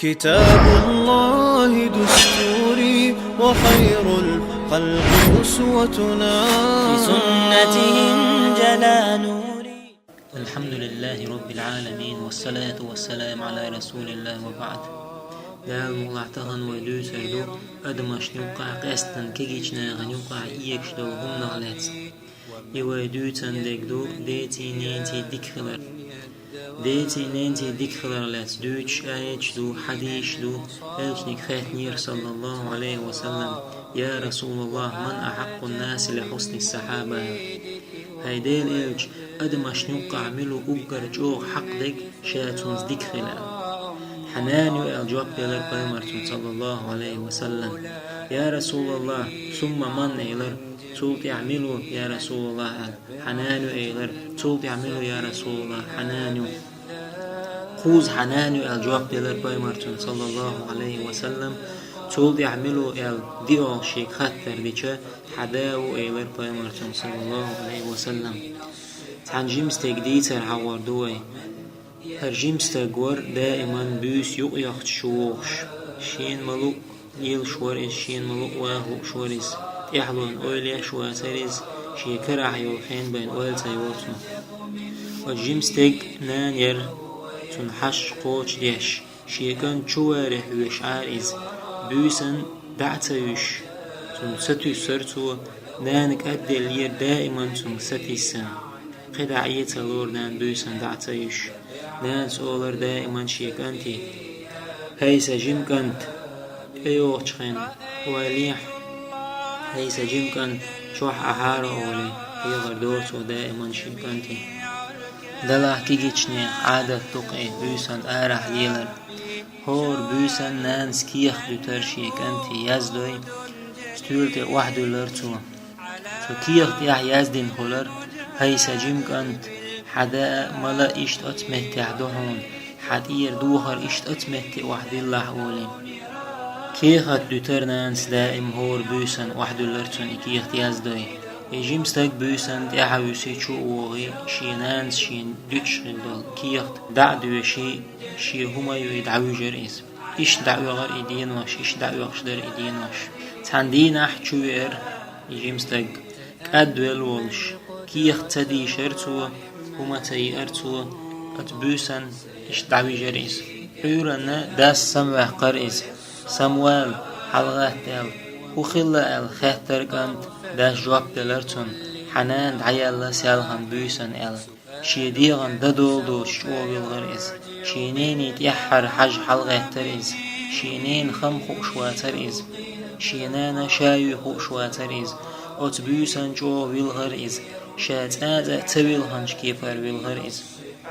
كتاب الله دستوري وخير الخلق أسوتنا، في سنته جلا نوري. الحمد لله رب العالمين، والصلاة والسلام على رسول الله وبعد. دال مغلعتغن ودو سردو أدمش نوقع قاستن كيجنا غنوقع إيكشدو هم نغلات يوادو تندقدو ديتي نينتي ديكخلر ديتي نينتي ديكخلر لات دوش آيتش دو حديش دو ألشنك خاتنير صلى الله عليه وسلم: يا رسول الله، من أحق الناس لحسن الصحابة؟ هيديل إلج أدمش نوقع ملو أقر جو حق ديك شاتونز ديكخلر حنان الجواب إلر بيمرتون صلى الله عليه وسلم: يا رسول الله، ثم من إلر تولت يعملوا يا رسول الله حنان إلر تولت يعملوا يا رسول الله حنان خوز حنان الجواب إلر بيمرتون صلى الله عليه وسلم: تولت يعملوا ديو شيك خطر ديشة حداو إلر بيمرتون صلى الله عليه وسلم. تنجيمس تجديتر عوار دوي هرجيمس تجور دائما بيس يقيخت شوخش شين ملو يل شوريس شين ملو واهو شوريس يحلون أولي شواتريز شي كرع يوخين بين أول تيوتنا وجيمس تج نانير تنحش قوش ديش شي كان شوارح وشعاريز بيسن دعتيش تنستو سرتو نانك أدلير دائما تنستيسن قدعية اللور نان بيسن دعتيش ناس أولر دائما شيك أنتي هيسا جيم كنت أيوغشخين وليح هيسا جيم كنت شوح أحار أولي يغر دورتو دائما شيك أنتي دلع كيجيشني عادة تقعي بيسن آرح ليلر هور بيسن نانس كيخ دوتر شيك أنتي يزدوي ستولتي وحدو لرتو كيخ تيح يزدين خلر هيسا جيم كنت حدا ملا إشت أتمهتي عدوهون حدير دوهر إشت أتمهتي وحد الله أولين كيخت دوتر نانس دائم هور بيسن وحد اللرتون إكيخت يزدوي يجيم ستاك بيسن تيحاوسي شو وغي شي نانس شي دوتش غلدول كيخت دعدو شي هما يدعو جرئيز إش دعو غر إدين واش إش دعو غشدر إدين واش تاندين أحجوير يجيم ستاك كادويل والش كيخت تدي شرتو هما تيأرتو أتبوسن إش دعوي جريز عورنا داس سموه قرئز سموال حلغات دال وخلا ال خاتر كانت داس جواب دلرتون حنان دعيالا سالغن بوسن ال شيديغن ددولدو شوغل غرئز شينيني تيحر حج حلغات تريز شينين خم خوشواتر إز شينانا شايو خوشواتر إز أتبوسن جو ويلغر إز شات آذا تبيل هنش كيفر بالغريز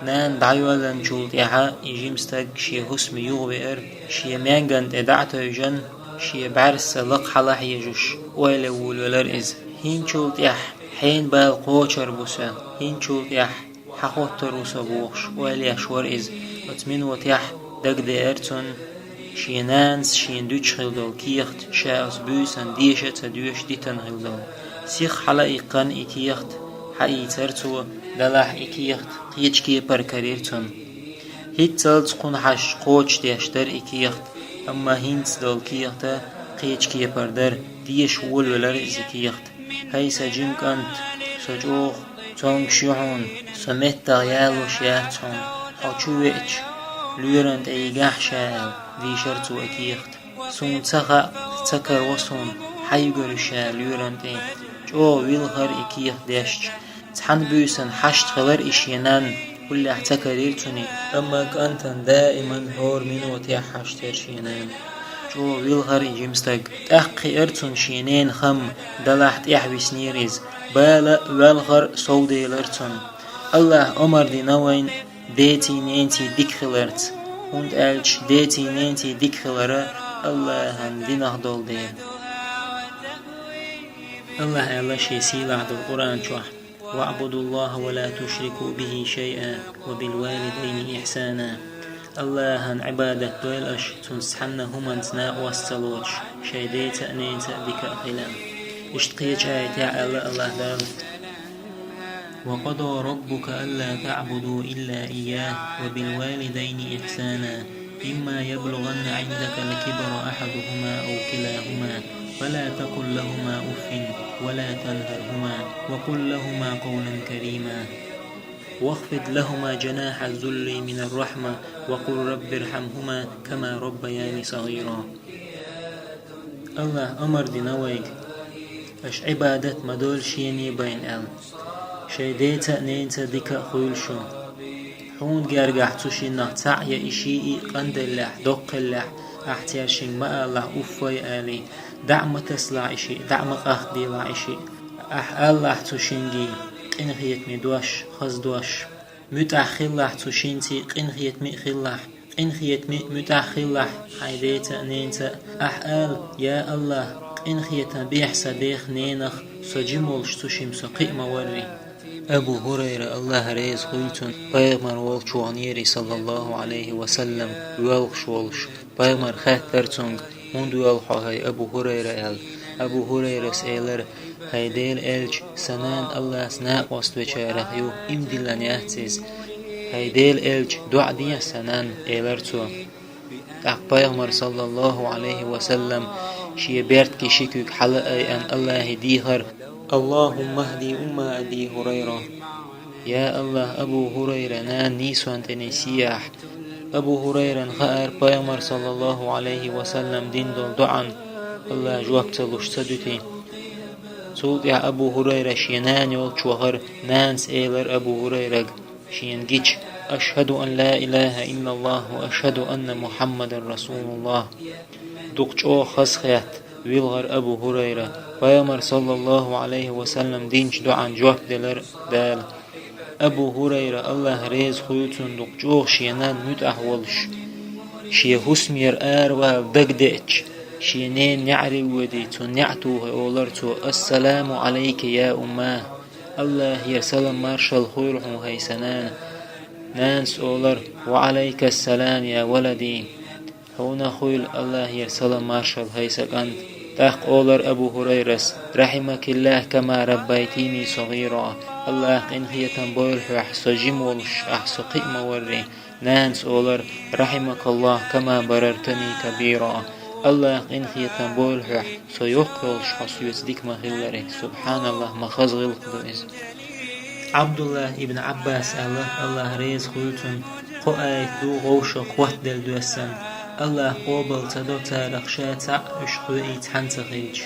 نان دعيوالن جولت يحا يجيم ستاق شي هسم يغبئر شي مانغانت ادعتو جن شي بعرس لق حلاح يجوش ويلا ولولرئز هين جولت يح حين بال قوشر بوسا هين جولت يح حقوتر وسابوخش ويلا يشور إز وتمين وتيح دق ديرتون شي نانس شي ندوش خلدول كيخت شاوس بوسان ديشة تدوش ديتن خلدول سيخ حلائقان إكيخت حقي ترتو دلح إكيخت قيج كيبر كاريرتون هيت تلت قون حش قوش ديشتر إكيخت أما هينس دول كيخت قيج كيبر در ديش ولولر إزكيخت هيسا جيم كانت سجوخ تونغ شيحون سمت دغيالو شياتون حوشو ويتش لورند أيقاح شاال دي شرتو أكيخت سون تخا تكر وصون حيقر شال لورند أي جو ويلغر إكيخ ديشت تحن بيسن حشت خلر إشينان واللي احتكريرتني أما كانتن دائما هور منو تيحشتر شينان جو ويلغر إجيمستق تحقي إرتن شينين خم دلحت إحبس نيريز بالا والغر صودي لرتن الله أمر دي نوين ديتي نينتي ديك خلرت und ألش ديتي نينتي ديك خلرة الله هندي نهضل دين الله شي سيلع القرآن شوح واعبدوا الله ولا تشركوا به شيئا وبالوالدين إحسانا الله عبادة دويلش تنسحن هما تناء والسلوش شيدي تأنين تأبك أخلام اشتقيت آية الله دار وقضى ربك ألا تعبدوا إلا إياه وبالوالدين إحسانا إما يبلغن عندك الكبر أحدهما أو كلاهما فلا تقل لهما أف ولا تنهرهما وقل لهما قولا كريما واخفض لهما جناح الذل من الرحمة وقل رب ارحمهما كما ربياني صغيرا. الله أمر دينويك اش عبادت مدول شيني بين شيديتا نينتا ديكا خيلشو حون جارجح تشينا تعي إشيء قندلح دقلح احتياشين ما الله أفوي آلي دعم تسلع إشي دعم أخدي لا إشي الله تشينجي قنخيت مدوش خزدوش متأخلح تشينتي قنخيت مئخلح قنخيت متأخلح حيديتا نينتا أحال يا الله قنخيت بيحسا بيخ نينخ سجمولش تشيم سقيم وري. أبو هريرة الله ريز خلتون بايغمر والش وعنيري صلى الله عليه وسلم والش بايغمر خاترتونغ منذ يلحو هاي أبو هريرة أبو هريرة سيلر هاي ديل إلج سنان الله سناق وستوچاره يو إمدلن يهتز هاي ديل إلج دع دي سنان إلرتو بايغمر صلى الله عليه وسلم شي بيرت كي شكوك حلقة أن الله ديهر اللهم اهدي أبي هريرة يا الله أبو هريرة نان نيسوان تنسيح أبو هريرة خائر بايمر صلى الله عليه وسلم دين دول دعان الله جواب تلوش تدوتي صوت يا أبو هريرة شينان يولش وغر نانس إيلر أبو هريرة شينجيش أشهد أن لا إله إلا الله وأشهد أن محمد رسول الله دقشو خسخيات ويلغر أبو هريرة بايمر صلى الله عليه وسلم دينش دعان جواب دلر دال أبو هريرة الله ريز خيوتون دقشو شينان مت أحولش شي هسمير ودقدئش شينين نعري ودي تنعتوه أولرتو السلام عليك يا أماه الله يسلم مارشال خيرهم هيسنان نانس أولر وعليك السلام يا ولدي هنا خيل الله يسلم مارشال هيسكان تاق أولر أبو هريرة رحمك الله كما ربيتيني صغيرا الله إن هي تنبويل أحسو جمولش أحسو قيم وري نانس أولر رحمك الله كما بررتني كبيرا الله إن هي تنبويل أحسو يقلش حسو يزديك مخلري سبحان الله مخزغ القدوز. عبد الله ابن عباس الله ريز خلتون قوائد دو غوش قوات دل دوسن الله قوبل تدو تارق شاتع اشخوئي تحنتخيج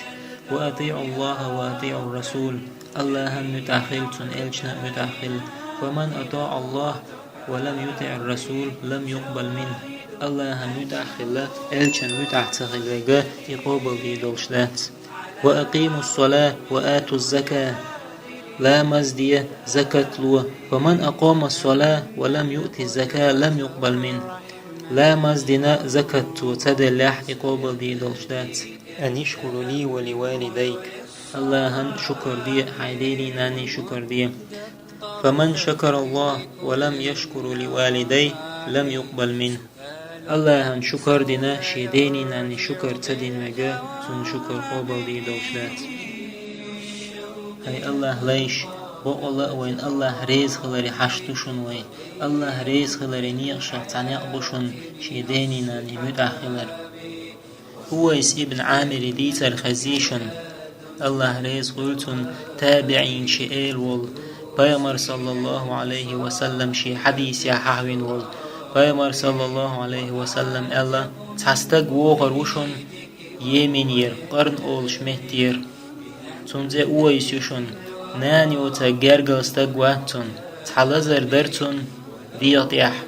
وأطيع الله وأطيع الرسول الله متأخلتون إلشنا متأخل ومن أطاع الله ولم يطع الرسول لم يقبل منه الله متأخل إلشنا متأخل وقا يقوبل دي دولشلات وأقيموا الصلاة وآتوا الزكاة لا مزدية زكاة لو ومن أقام الصلاة ولم يؤتي الزكاة لم يقبل منه لا مزدنا زكاة تدلح يقبل دي دولشدات أن يشكر لي ولوالديك الله شكر دي حيديني ناني شكر دي فمن شكر الله ولم يشكر لوالديه لم يقبل منه الله شكر دينا شيديني ناني شكر تدين مجا سن شكر قبل دي دولشدات هاي الله ليش والله وين الله ريز خلري حشتوشن وين الله ريز خلري نيقشة تعنيق بوشن شيديني ناني متأخلر هويس ابن عامر ديتر خزيشن الله ريز قلتن تابعين شئيل وال بايمر صلى الله عليه وسلم شي حديث يا حاوين وال بايمر صلى الله عليه وسلم الله تحستق ووغر وشن يمين ير قرن أول شمهتير تنزي اويس يشن ناني وتجرجل استجواتن تحلزر درتن ديطيح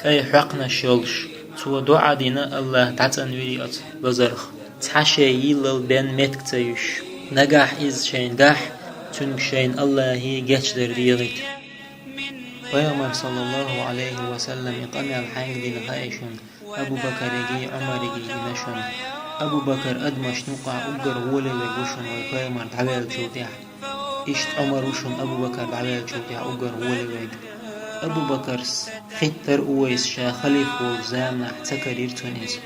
كي حقنا شلش تو دعا دينا الله تعتن وريات لزرخ تحشي يلل بين متك تيش نجاح إز شين دح تنك شين الله هي جتشدر ديغيت ويومر صلى الله عليه وسلم يقمع الحنق دين خايشن أبو بكر يجي عمر يجي نشن أبو بكر أدمش نقع أجر ولي وجوشن ويقمر تعبير شوتيح إشت عمر وشن أبو بكر تعبير شوتيح أجر ولي وج أبو بكر ختر أويس شا خليف والزام نح تكرير تونس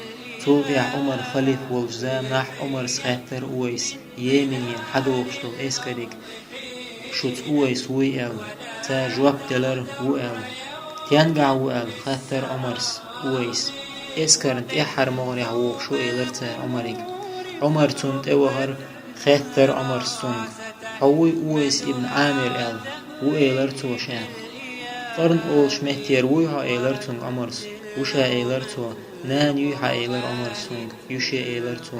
توقع عمر خليف والزام نح عمر سختر أويس يمين حدو شتو إسكريك شوت أويس ويل تا جواب دلر ويل تيانقع ويل ختر عمر أويس اسكرنت إحر مغري عوق شو إيلرت عمرك عمر تنت اوهر خيتر عمر سنگ حوي اويس ابن عامر ال و إيلرتو شان قرن أولش مهتير ويها إيلرتون عمرس وشا إيلرتو نان يوحا إيلر عمر سنگ يوشي إيلرتو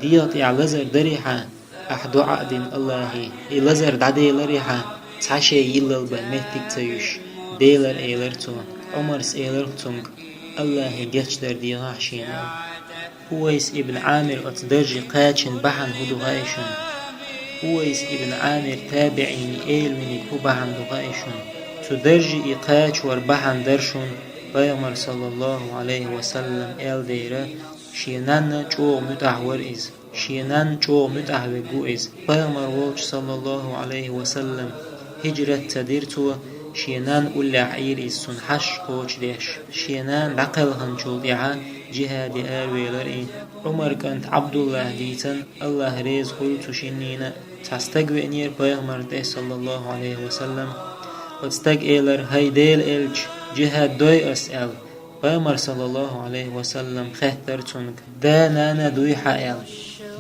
ديات إعلزر دريحا أحدو عقد الله إلزر دعدي لريحا تعشي يلل بالمهتك تيوش ديلر إيلرتو عمرس إيلرتونج الله جاتش در ديها حشينا هويس ابن عامر أتدرجي قاتشن بحن هدو غايشن هويس ابن عامر تابعيني إيل مني كو بحن دو غايشن تدرجي إقاش وربحن درشن بيغمر صلى الله عليه وسلم إل ديرا شينان چوغ متعور إز شينان چوغ متعور جو إز بيغمر والش صلى الله عليه وسلم هجرة تديرتو شينان أولا عير إز سنحش قوش ديش شينان عقلهن جولدعا جهاد آرويلر عمر كانت عبد الله ديتن الله ريز قلتو شنين تستقوى نير بيغمر ده صلى الله عليه وسلم وتستق إيلر هيديل إلج جهاد دوي أسأل بيغمر صلى الله عليه وسلم خهتر تنك دا نانا دوي حائل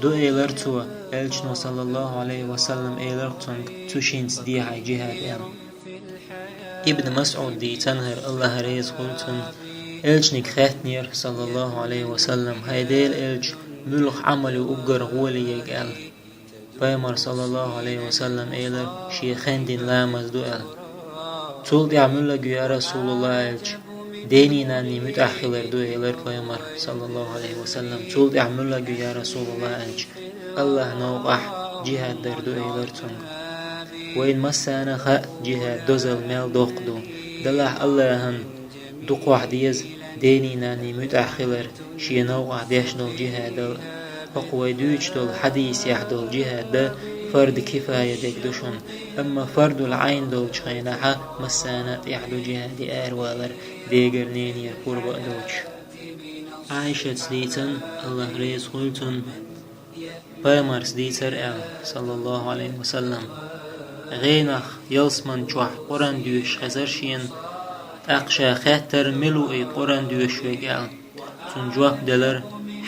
دو إيلر تو إلجنو صلى الله عليه وسلم إيلر تنك تشينس دي هاي جهاد إل ابن مسعود دي تنهر الله ريز قلتن إلجنك خهتنير صلى الله عليه وسلم هيديل إلج ملخ عمل وأقر غولي يقال بيغمر صلى الله عليه وسلم إيلر شيخين دين لامز دو إل تولد يعمل لك يا رسول الله إلج ديني ناني متأخلر دو إيلر بيغمر صلى الله عليه وسلم تولد يعمل لك يا رسول الله إلج الله نوقح جهاد در دو إيلر تنك وإن مسانا خاء جهاد دوزل ميل دوقدو دلح الله هن دوقوح ديز ديني ناني متأخلر شي نوقح ديش دول جهاد أقوى دوش دول حديث يحدول جهاد ده فرد كفاية ديك دوشن أما فرد العين دول شخيناها مسانات يحدو جهاد آروالر ديگر نينير قربا دوش عائشة سديتن الله ريز قلتن بيمر سديتر صلى الله عليه وسلم غينخ يلسمن جوح قران دوش خزرشين أقشا خاتر ملوئي قران دوش ويقال تنجواب دلر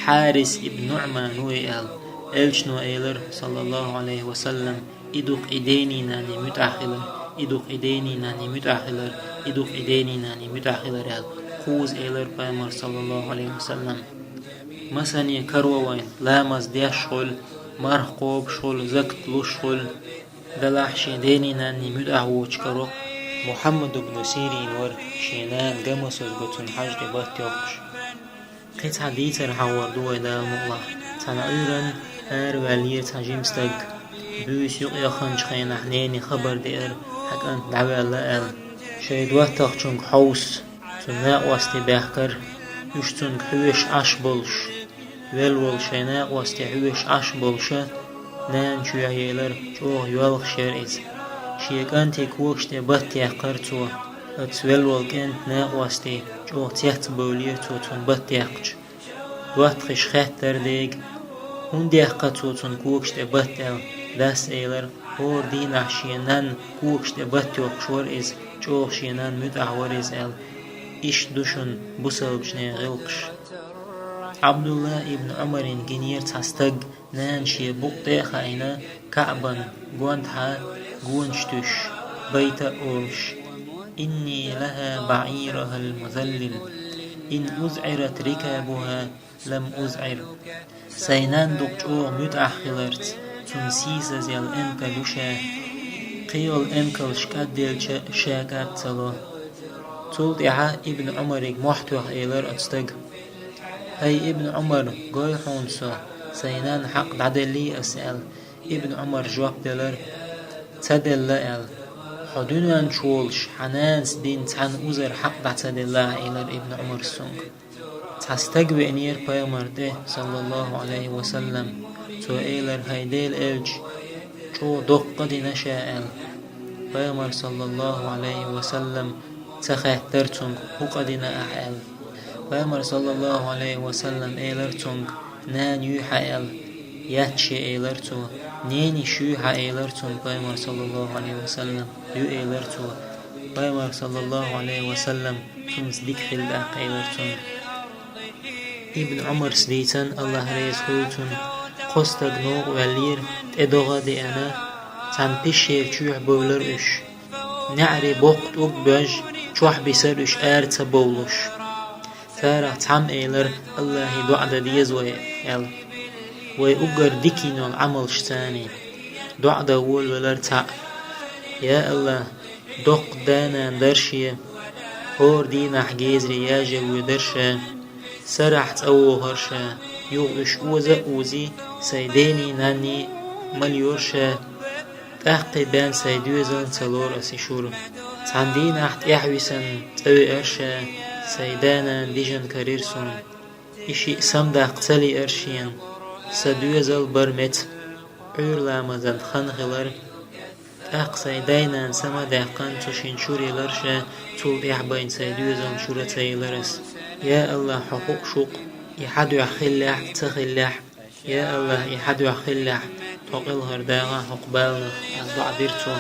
حارس ابن نعمان ويقال إلجنو إيلر صلى الله عليه وسلم إدوك إديني ناني متأخلر إدوك إديني ناني متأخلر إدوك إديني ناني متأخلر خوز إيلر بيمر صلى الله عليه وسلم مساني كروين لامز ديش شغل مرح قوب شغل زكت لوش شغل دلحشي ديني ناني متأخوش كرو محمد بن سيرين ور شينان قمسوز قطن حجر بات يوقش قطع ديتر حوار دوي دا مغلا تنعيرا والير تجيمستق بوش يخن شخين حنيني خبر دير حكا دعوة الله شايد وقتك چونك حوس تناق واستي بحكر يشتنك حوش عش بولش والول شيناق واستي حوش عش بولش نان شو يعيلر چوه يوالخ شرئيز شيك انتي كوكشتي بطي احقرتو اتسولول كنت ناق واستي چوه تيحت بولير توتون بطي احقج وقتخش خاتر ديگ هون دي احقاتوتون كوكشتي بطي داس ايلر هور دين احشينان كوكشتي بطي وقشور إز چوه شينان متعور إز ال إش دوشن بسل بشني غلقش عبد الله ابن عمر جنير تستق نان شي بقطي خاينة كعبا قوانتها قوانشتوش بيت أولش إني لها بعيرها المذلل إن أزعرت ركابها لم أزعر سينان دقشوغ متأخلرت تنسيس زيال انكلوشا قيل انكل شكادل شاكات صلو تولد إعا ابن عمر محتوح إيلر أتستق هاي ابن عمر قوي حونسو سينان حق دعدلي أسأل ابن عمر جواب دلر تدل لأل حدونان شولش حنانس دين تحن أزر حق دعتدل إلر ابن عمر السنگ تستقوي انير بيامر ده صلى الله عليه وسلم تو إيلر هيديل إلج شو دق دي نشاء بيامر صلى الله عليه وسلم تخهترتنگ وقدنا أحال بيامر صلى الله عليه وسلم إيلرتنگ نان يحال ياتشي إيلرتو نيني شوحا إيلرتون بيامر صلى الله عليه وسلم يو إيلرتو بيامر صلى الله عليه وسلم تمس ديك خلداق إيلرتون ابن عمر سديتن الله ريز خوتن قستق نوغ والير ادوغا دي انا تان بيشير تشوح بولر اش نعري بوقت اقبج تشوح بيسر اش ارتا بولش فارغ تعم ايلر الله دعا ديز ويال ويقر ديكينو العمل شتاني دعا دول ولر تع يا الله دق دانا درشيه هور دينا حجيز رياجة ودرشة سرحت أو هرشة يوغش أوزا أوزي سيديني ناني مليورشة تحقي بان سيدوزن تلور أسيشور تاندينا حت يحويسن تأوي أرشة سيدانا ديجن كاريرسون إشي سمدا قتلي أرشين سدوزل برمت عور لامزن خنخلر سيدانا سما داقان تشين شوري لرشة طول يحبين سيدوزن شورتي لرس يا الله حقوق شوق يحدو يخلح تخلح يا الله يحدو يخلح تقل هرداغا حقبالنا أصدع ديرتو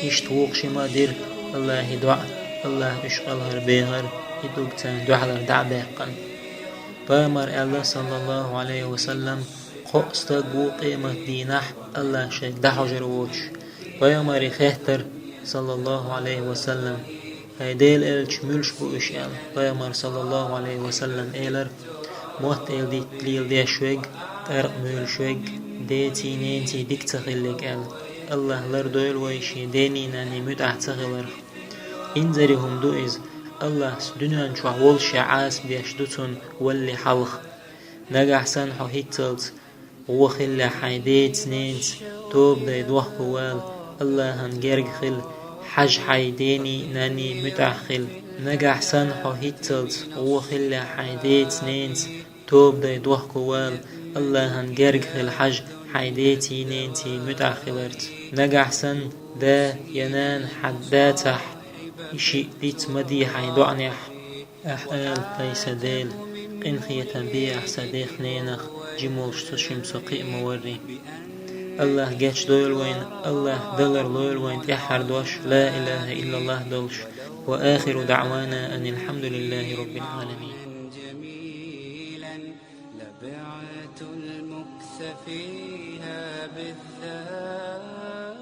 يشتوق شما دير الله يدعى الله يشغل هربيهر يدوكتان دعلر دعداقا بامر الله صلى الله عليه وسلم قوستقو قيمة دينح الله شيك دحجر ووش بامر خيهتر صلى الله عليه وسلم هيديل إلش ملش بو إشيال بامر صلى الله عليه وسلم إيلر موت إل دي تليل دي شويق تارق مول شويق دي تينين تي ديك تخليك إل الله لر دويل ويشي ديني ناني مد أحتغلر إنزرهم دوئز الله دنيان شوح والشي عاس بيشدتون واللي حلخ نجح سنحو هيتلت وخلا حيديت نينت توب دي دوح بوال الله هنجرق خل حج حيديني ناني متأخل نجح سنحو هيتلت وخلا حيديت نينت توب دي دوح بوال الله هنجرق خل حج حيديتي نينتي متأخلرت نجح سن دا ينان حداتح إشي ديت مدي حيدعنح أحقال ليس ديل قنخية بيح صديق نينخ جموش تشم سقي موري الله جاتش دويل وين الله دلر لويل وين تحر دوش لا إله إلا الله دلش وآخر دعوانا أن الحمد لله رب العالمين جميلا لبعت المكث فيها بالذات